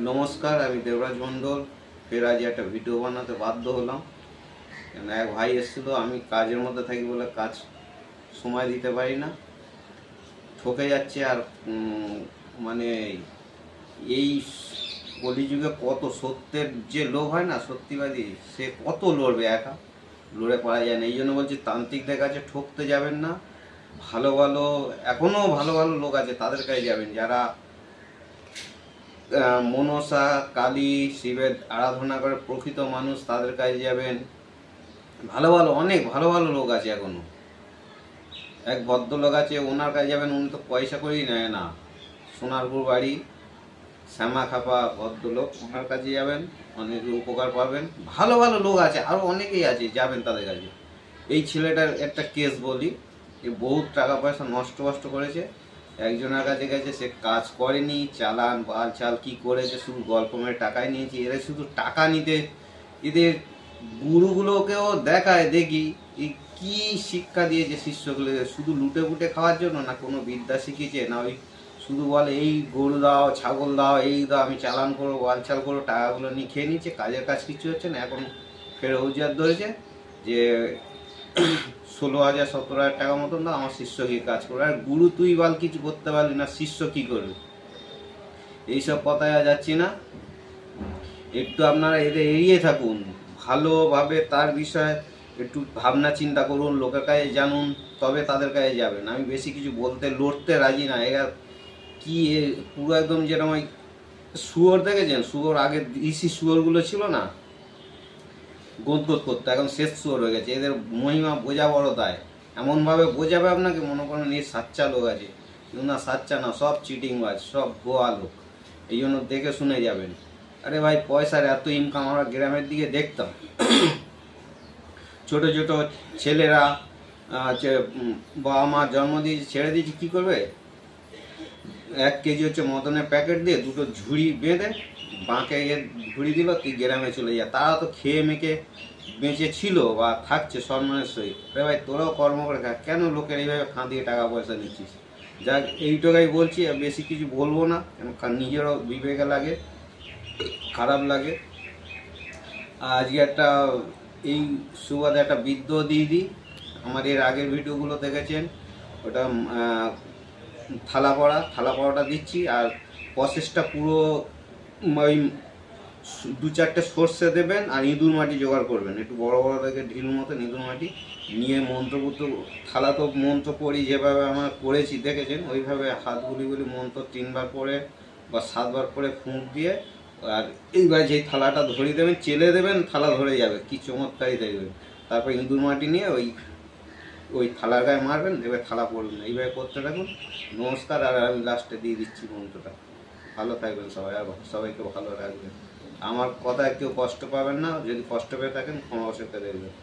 নমস্কার, আমি দেবরাজ মণ্ডল। ফের আজ একটা ভিডিও বানাতে বাধ্য হলাম। এক ভাই এসেছিল, আমি কাজের মধ্যে থাকি বলে কাজ সময় দিতে পারি না, ঠকে যাচ্ছে। আর মানে এই কলিযুগে কত সত্যের যে লোক হয় না, সত্যিবাদী, সে কত লড়বে, একা লড়ে পারা যায় না। এই জন্য বলছি, তান্ত্রিকদের কাছে ঠকতে যাবেন না। ভালো ভালো এখনও ভালো ভালো লোক আছে, তাদের কাছে যাবেন। যারা মনসা, কালী, শিবের আরাধনা করে প্রকৃত মানুষ, তাদের কাছে যাবেন। ভালো ভালো অনেক ভালো ভালো লোক আছে এখনো। এক ভদ্রলোক আছে, ওনার কাছে যাবেন, উনি তো পয়সা করেই নেয় না। সোনারপুর বাড়ি, শ্যামা খাপা ভদ্রলোক, ওনার কাছে যাবেন, অনেক উপকার পাবেন। ভালো ভালো লোক আছে, আরও অনেকেই আছে, যাবেন তাদের কাছে। এই ছেলেটার একটা কেস বলি, যে বহুত টাকা পয়সা নষ্ট করেছে। একজনের কাছে গেছে, সে কাজ করেনি, চালান বাল চাল কি করেছে, শুধু গল্প মেরে টাকাই নিয়েছে। এরা শুধু টাকা নিতে, এদের গুরুগুলোকেও দেখায় দেখি কি শিক্ষা দিয়েছে শিষ্যগুলো, শুধু লুটে পুটে খাওয়ার জন্য না, কোনো বিদ্যা শিখিয়েছে না। ওই শুধু বলে এই গরু দাও, ছাগল দাও, এই দাও, আমি চালান করবো, বালচাল করবো, টাকাগুলো নিয়ে খেয়ে নিচ্ছে। কাজের কাজ কিছু হচ্ছে না। এখন ফের অভিযোগ ধরেছে যে 16,000 17,000 টাকা মতন দাও, আমার শিষ্য কি কাজ করবে। আর গুরু তুই বাল কিছু করতে পারলি না, শিষ্য কি করবে? এইসব কথায় যাচ্ছি না। একটু আপনারা এদের এড়িয়ে থাকুন, ভালোভাবে তার বিষয়ে একটু ভাবনা চিন্তা করুন, লোকের কাছে জানুন, তবে তাদের কাছে যাবেন। আমি বেশি কিছু বলতে লড়তে রাজি না। এরা কি পুরো একদম যেরকম ওই শুয়োর দেখেছেন, শুয়োর আগে ইসি শুয়োরগুলো ছিল না, গোদগোদ করতে, এখন শেষ শুয়োর হয়ে গেছে। এদের মহিমা বোঝা বড় দায়। এমনভাবে বোঝাবে আপনাকে, মনে করেন এই সাচ্চা লোক আছে, কিন্তু না, সাচ্চা না, সব চিটিংবাজ, সব ভুয়া লোক। এই জন্য দেখে শুনে যাবেন। আরে ভাই, পয়সার এত ইনকাম আমরা গ্রামের দিকে দেখতাম। ছোট ছোট ছেলেরা বাবা মা জন্ম দিয়েছে, ছেড়ে দিয়েছে, কী করবে? 1 কেজি হচ্ছে মদনের প্যাকেট দিয়ে দুটো ঝুড়ি বেঁধে বাঁকে ঝুড়ি দিল, তুই গ্রামে চলে যা। তারা তো খেয়ে মেখে বেঁচে ছিল বা থাকছে সম্মানের সহিত। রে ভাই, তোরাও কর্ম করে খা, কেন লোকের এইভাবে খাঁদিয়ে টাকা পয়সা নিচ্ছিস? যাক, এইটুকাই বলছি, আর বেশি কিছু বলবো না, কারণ নিজেরও বিবেকে লাগে, খারাপ লাগে। আজকে একটা এই সুবাদে একটা বিদ্রোহ দিয়ে দিই। আমার এর আগের ভিডিওগুলো দেখেছেন, ওটা থালা পড়াটা দিচ্ছি। আর প্রসেসটা পুরো ওই 2-4টে সর্ষে দেবেন, আর ইঁদুর মাটি জোগাড় করবেন, একটু বড় বড় দেখে ঢিল মতো ইঁদুর মাটি নিয়ে মন্ত্রপুত্র, থালা তো মন্ত্র পড়ি যেভাবে আমরা করেছি দেখেছেন, ওইভাবে হাত গুলি মন্ত্র 3বার পরে বা 7বার পরে ফুঁক দিয়ে, আর এইবার যেই থালাটা ধরিয়ে দেবেন, চেলে দেবেন, থালা ধরে যাবে, কি চমৎকারই দেখবেন। তারপর ইঁদুর মাটি নিয়ে ওই থালার গায়ে মারবেন, এবার থালা পড়বেন। এইভাবে করতে থাকুন। নমস্কার। আর আমি লাস্টে দিয়ে দিচ্ছি মন্ত্রটা। ভালো থাকবেন সবাই, আর সবাইকে ভালো রাখবেন। আমার কথায় কেউ কষ্ট পাবেন না, যদি কষ্ট পেয়ে থাকেন ক্ষমা করে দেখবেন।